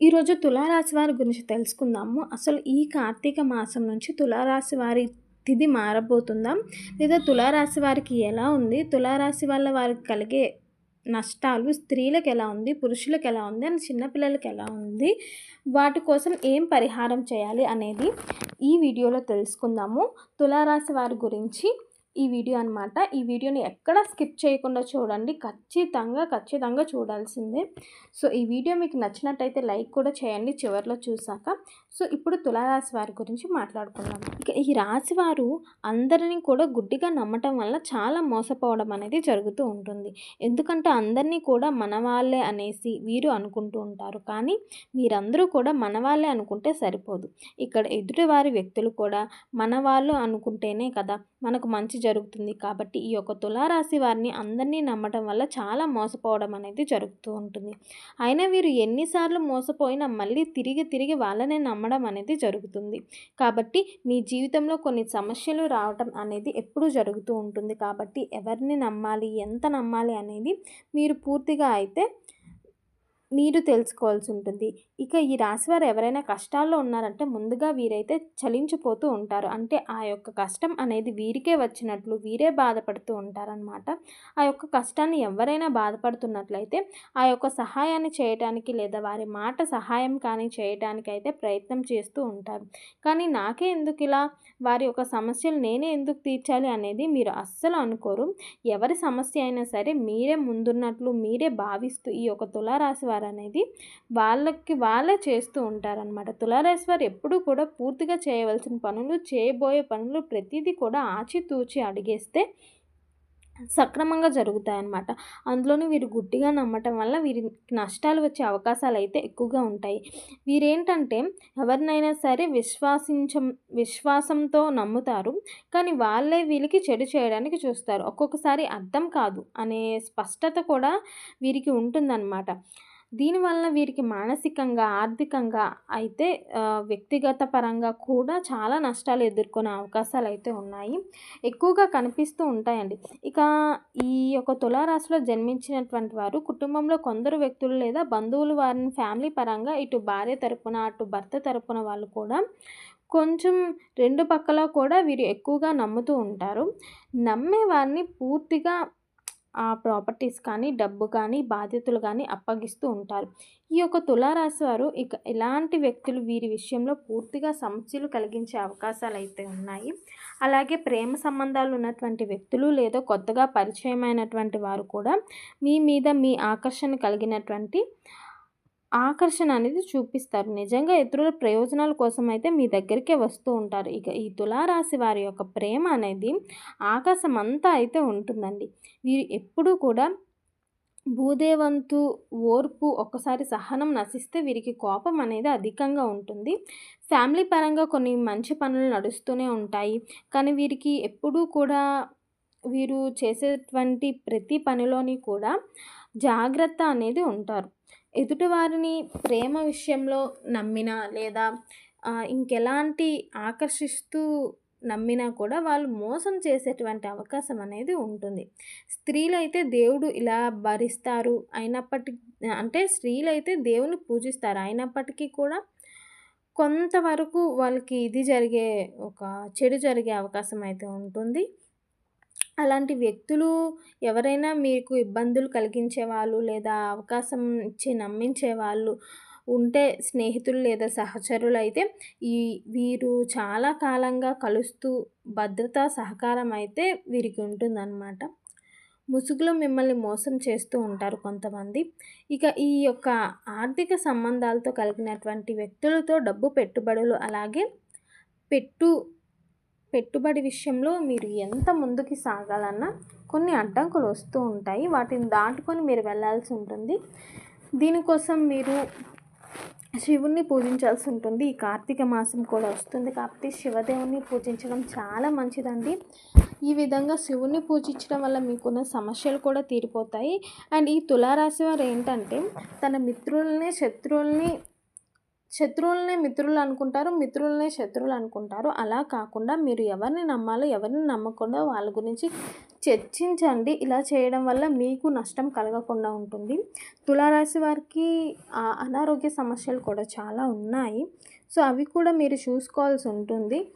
ఈరోజు తులారాశి వారి గురించి తెలుసుకుందాము. అసలు ఈ కార్తీక మాసం నుంచి తులారాశి వారి తిథి మారబోతుందా? లేదా తులారాశి వారికి ఎలా ఉంది? తులారాశి వల్ల వారికి కలిగే నష్టాలు స్త్రీలకు ఎలా ఉంది? పురుషులకు ఎలా ఉంది? అండ్ చిన్న పిల్లలకి ఎలా ఉంది? వాటి కోసం ఏం పరిహారం చేయాలి అనేది ఈ వీడియోలో తెలుసుకుందాము. తులారాశి వారి గురించి ఈ వీడియో అనమాట. ఈ వీడియోని ఎక్కడ స్కిప్ చేయకుండా చూడండి. ఖచ్చితంగా చూడాల్సిందే. సో, ఈ వీడియో మీకు నచ్చినట్టయితే లైక్ కూడా చేయండి చివరిలో చూసాక. సో, ఇప్పుడు తులారాశి వారి గురించి మాట్లాడుకుందాం. ఇక ఈ రాశి వారు అందరిని కూడా గుడ్డిగా నమ్మటం వల్ల చాలా మోసపోవడం అనేది జరుగుతూ ఉంటుంది. ఎందుకంటే అందరినీ కూడా మన వాళ్ళే అనేసి వీరు అనుకుంటూ ఉంటారు. కానీ మీరందరూ కూడా మన వాళ్ళే అనుకుంటే సరిపోదు. ఇక్కడ ఎదుటివారి వ్యక్తులు కూడా మన వాళ్ళు అనుకుంటేనే కదా మనకు మంచి జరుగుతుంది. కాబట్టి ఈ యొక్క తులారాశి వారిని అందరినీ నమ్మటం వల్ల చాలా మోసపోవడం అనేది జరుగుతూ ఉంటుంది. అయినా వీరు ఎన్నిసార్లు మోసపోయినా మళ్ళీ తిరిగి వాళ్ళనే నమ్మడం అనేది జరుగుతుంది. కాబట్టి మీ జీవితంలో కొన్ని సమస్యలు రావటం అనేది ఎప్పుడూ జరుగుతూ ఉంటుంది. కాబట్టి ఎవరిని నమ్మాలి, ఎంత నమ్మాలి అనేది మీరు పూర్తిగా అయితే మీరు తెలుసుకోవాల్సి ఉంటుంది. ఇక ఈ రాశివారు ఎవరైనా కష్టాల్లో ఉన్నారంటే ముందుగా వీరైతే చలించిపోతూ ఉంటారు. అంటే ఆ యొక్క కష్టం అనేది వీరికే వచ్చినట్లు వీరే బాధపడుతూ ఉంటారనమాట. ఆ యొక్క కష్టాన్ని ఎవరైనా బాధపడుతున్నట్లయితే ఆ యొక్క సహాయాన్ని చేయటానికి లేదా వారి మాట సహాయం కానీ చేయటానికైతే ప్రయత్నం చేస్తూ ఉంటారు. కానీ నాకే ఎందుకు ఇలా, వారి యొక్క సమస్యలు నేనే ఎందుకు తీర్చాలి అనేది మీరు అస్సలు అనుకోరు. ఎవరి సమస్య అయినా సరే మీరే ముందున్నట్లు మీరే భావిస్తూ ఈ యొక్క తులారాశి వారు అనేది వాళ్ళకి వాళ్ళే చేస్తూ ఉంటారనమాట. తులారాశి వారు ఎప్పుడూ కూడా పూర్తిగా చేయవలసిన పనులు, చేయబోయే పనులు ప్రతిదీ కూడా ఆచితూచి అడిగేస్తే సక్రమంగా జరుగుతాయన్నమాట. అందులోనూ వీరు గుడ్డిగా నమ్మటం వల్ల వీరికి నష్టాలు వచ్చే అవకాశాలు అయితే ఎక్కువగా ఉంటాయి. వీరేంటంటే ఎవరినైనా సరే విశ్వాసంతో నమ్ముతారు. కానీ వాళ్ళే వీళ్ళకి చెడు చేయడానికి చూస్తారు. ఒక్కొక్కసారి అర్థం కాదు అనే స్పష్టత కూడా వీరికి ఉంటుందన్నమాట. దీనివల్ల వీరికి మానసికంగా, ఆర్థికంగా అయితే వ్యక్తిగత పరంగా కూడా చాలా నష్టాలు ఎదుర్కొనే అవకాశాలైతే ఉన్నాయి. ఎక్కువగా కనిపిస్తూ ఉంటాయండి. ఇక ఈ యొక్క తులారాశిలో జన్మించినటువంటి వారు కుటుంబంలో కొందరు వ్యక్తులు లేదా బంధువులు వారిని ఫ్యామిలీ పరంగా ఇటు భార్య తరపున, అటు భర్త తరపున వాళ్ళు కూడా కొంచెం 2 పక్కల కూడా వీరు ఎక్కువగా నమ్ముతూ ఉంటారు. నమ్మే వారిని పూర్తిగా ఆ ప్రాపర్టీస్ కానీ, డబ్బు కానీ, బాధ్యతలు కానీ అప్పగిస్తూ ఉంటారు. ఈ యొక్క తులారాశి వారు ఇక ఇలాంటి వ్యక్తులు వీరి విషయంలో పూర్తిగా సమస్యలు కలిగించే అవకాశాలైతే ఉన్నాయి. అలాగే ప్రేమ సంబంధాలు ఉన్నటువంటి వ్యక్తులు లేదా కొత్తగా పరిచయమైనటువంటి వారు కూడా మీ మీద మీ ఆకర్షణ అనేది చూపిస్తారు. నిజంగా ఇతరుల ప్రయోజనాల కోసం అయితే మీ దగ్గరికే వస్తూ ఉంటారు. ఇక ఈ తులారాశి వారి యొక్క ప్రేమ అనేది ఆకాశం అంతా అయితే ఉంటుందండి. వీరు ఎప్పుడూ కూడా భూదేవంతు ఓర్పు, ఒక్కసారి సహనం నశిస్తే వీరికి కోపం అనేది అధికంగా ఉంటుంది. ఫ్యామిలీ పరంగా కొన్ని మంచి పనులు నడుస్తూనే ఉంటాయి. కానీ వీరికి ఎప్పుడూ కూడా వీరు చేసేటువంటి ప్రతి పనిలోని కూడా జాగ్రత్త అనేది ఉంటారు. ఎదుటివారిని ప్రేమ విషయంలో నమ్మినా లేదా ఇంకెలాంటి ఆకర్షిస్తూ నమ్మినా కూడా వాళ్ళు మోసం చేసేటువంటి అవకాశం అనేది ఉంటుంది. స్త్రీలైతే దేవుడు ఇలా భరిస్తారు అంటే స్త్రీలైతే దేవుని పూజిస్తారు. అయినప్పటికీ కూడా కొంతవరకు వాళ్ళకి ఒక చెడు జరిగే అవకాశం అయితే ఉంటుంది. అలాంటి వ్యక్తులు ఎవరైనా మీకు ఇబ్బందులు కలిగించేవాళ్ళు లేదా అవకాశం ఇచ్చి నమ్మించేవాళ్ళు ఉంటే స్నేహితులు లేదా సహచరులైతే వీరు చాలా కాలంగా కలుస్తూ భద్రతా సహకారం అయితే వీరికి ఉంటుందన్నమాట. ముసుగులో మిమ్మల్ని మోసం చేస్తూ ఉంటారు కొంతమంది. ఇక ఈ యొక్క ఆర్థిక సంబంధాలతో కలిగినటువంటి వ్యక్తులతో డబ్బు పెట్టుబడులు అలాగే పెట్టుబడి విషయంలో మీరు ఎంత ముందుకు సాగాలన్నా కొన్ని అడ్డంకులు వస్తూ ఉంటాయి. వాటిని దాటుకొని మీరు వెళ్ళాల్సి ఉంటుంది. దీనికోసం మీరు శివుణ్ణి పూజించాల్సి ఉంటుంది. ఈ కార్తీక మాసం కూడా వస్తుంది కాబట్టి శివదేవుని పూజించడం చాలా మంచిదండి. ఈ విధంగా శివుణ్ణి పూజించడం వల్ల మీకున్న సమస్యలు కూడా తీరిపోతాయి. అండ్ ఈ తులారాశి వారు ఏంటంటే తన మిత్రుల్ని, శత్రువుల్ని శత్రువులనే మిత్రులు అనుకుంటారు, మిత్రులనే శత్రువులు అనుకుంటారు. అలా కాకుండా మీరు ఎవరిని నమ్మాలో, ఎవరిని నమ్మకూడదో వాళ్ళ గురించి చర్చించండి. ఇలా చేయడం వల్ల మీకు నష్టం కలగకుండా ఉంటుంది. తులారాశి వారికి అనారోగ్య సమస్యలు కూడా చాలా ఉన్నాయి. సో, అవి కూడా మీరు చూసుకోవాల్సి ఉంటుంది.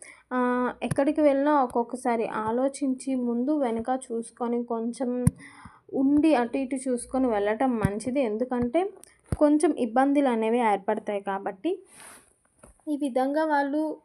ఎక్కడికి వెళ్ళినా ఒక్కొక్కసారి ఆలోచించి ముందు వెనక చూసుకొని కొంచెం ఉండి అటు ఇటు చూసుకొని వెళ్ళటం మంచిది. ఎందుకంటే కొంచెం ఇబ్బందులనేవి ఏర్పడతాయి కాబట్టి. ఈ విధంగా వాళ్ళు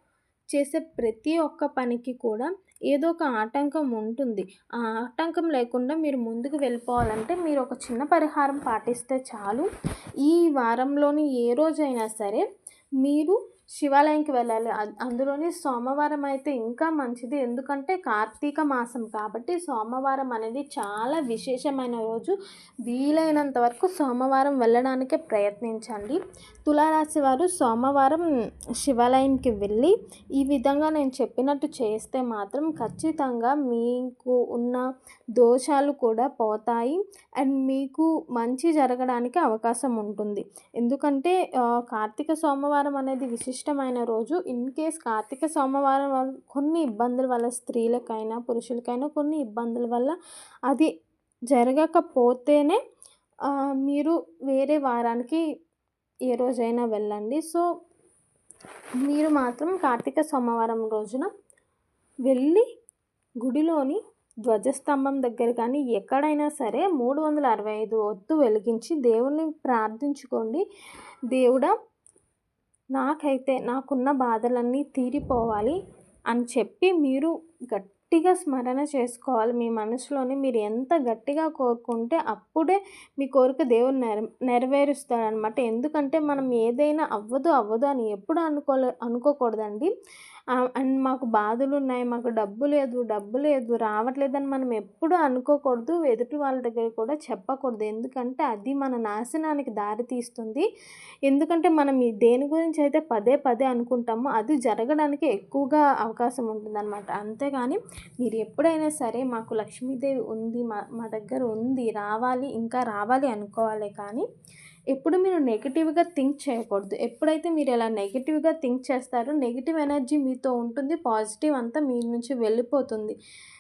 చేసే ప్రతి ఒక్క పనికి కూడా ఏదో ఒక ఆటంకం ఉంటుంది. ఆ ఆటంకం లేకుండా మీరు ముందుకు వెళ్ళిపోవాలంటే మీరు ఒక చిన్న పరిహారం పాటిస్తే చాలు. ఈ వారంలోని ఏ రోజైనా సరే మీరు శివాలయంకి వెళ్ళాలి. అందులోని సోమవారం అయితే ఇంకా మంచిది. ఎందుకంటే కార్తీక మాసం కాబట్టి సోమవారం అనేది చాలా విశేషమైన రోజు. వీలైనంత వరకు సోమవారం వెళ్ళడానికే ప్రయత్నించండి. తులారాశి వారు సోమవారం శివాలయంకి వెళ్ళి ఈ విధంగా నేను చెప్పినట్టు చేస్తే మాత్రం ఖచ్చితంగా మీకు ఉన్న దోషాలు కూడా పోతాయి. అండ్ మీకు మంచి జరగడానికి అవకాశం ఉంటుంది. ఎందుకంటే కార్తీక సోమవారం అనేది విశిష్టమైన రోజు. ఇన్ కేస్ కార్తీక సోమవారం వల్ల కొన్ని ఇబ్బందుల వల్ల స్త్రీలకైనా పురుషులకైనా కొన్ని ఇబ్బందుల వల్ల అది జరగకపోతేనే మీరు వేరే వారానికి ఏ రోజైనా వెళ్ళండి. సో, మీరు మాత్రం కార్తీక సోమవారం రోజున వెళ్ళి గుడిలోని ధ్వజస్తంభం దగ్గర కానీ ఎక్కడైనా సరే 365 ఒత్తు వెలిగించి దేవుణ్ణి ప్రార్థించుకోండి. దేవుడా, నాకున్న బాధలన్నీ తీరిపోవాలి అని చెప్పి మీరు గట్టిగా స్మరణ చేసుకోవాలి. మీ మనసులోని మీరు ఎంత గట్టిగా కోరుకుంటే అప్పుడే మీ కోరిక దేవుడు నెరవేరుస్తాడనమాట. ఎందుకంటే మనం ఏదైనా అవ్వదు అని ఎప్పుడు అనుకోకూడదండి. అండ్ మాకు బాధలున్నాయి, మాకు డబ్బు లేదు రావట్లేదని మనం ఎప్పుడూ అనుకోకూడదు. ఎదుటి వాళ్ళ దగ్గర కూడా చెప్పకూడదు. ఎందుకంటే అది మన నాశనానికి దారి తీస్తుంది. ఎందుకంటే మనం దేని గురించి అయితే పదే అనుకుంటామో అది జరగడానికి ఎక్కువగా అవకాశం ఉంటుందన్నమాట. అంతేగాని మీరు ఎప్పుడైనా సరే మాకు లక్ష్మీదేవి ఉంది, మా దగ్గర ఉంది, ఇంకా రావాలి అనుకోవాలి. కానీ ఎప్పుడు మీరు నెగిటివ్గా థింక్ చేయకూడదు. ఎప్పుడైతే మీరు ఇలా నెగిటివ్గా థింక్ చేస్తారో నెగిటివ్ ఎనర్జీ మీతో ఉంటుంది, పాజిటివ్ అంతా మీ నుంచి వెళ్ళిపోతుంది.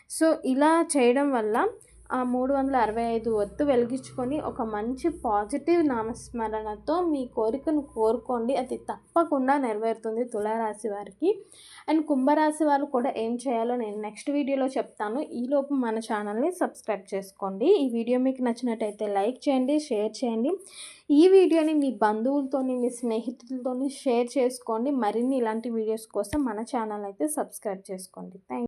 సో, ఇలా చేయడం వల్ల 365 ఒత్తు వెలిగించుకొని ఒక మంచి పాజిటివ్ నామస్మరణతో మీ కోరికను కోరుకోండి. అది తప్పకుండా నెరవేరుతుంది తులారాశి వారికి. అండ్ కుంభరాశి వాళ్ళు కూడా ఏం చేయాలో నేను నెక్స్ట్ వీడియోలో చెప్తాను. ఈలోపు మన ఛానల్ని సబ్స్క్రైబ్ చేసుకోండి. ఈ వీడియో మీకు నచ్చినట్టయితే లైక్ చేయండి, షేర్ చేయండి. ఈ వీడియోని మీ బంధువులతోని, మీ స్నేహితులతోని షేర్ చేసుకోండి. మరిన్ని ఇలాంటి వీడియోస్ కోసం మన ఛానల్ అయితే సబ్స్క్రైబ్ చేసుకోండి. థ్యాంక్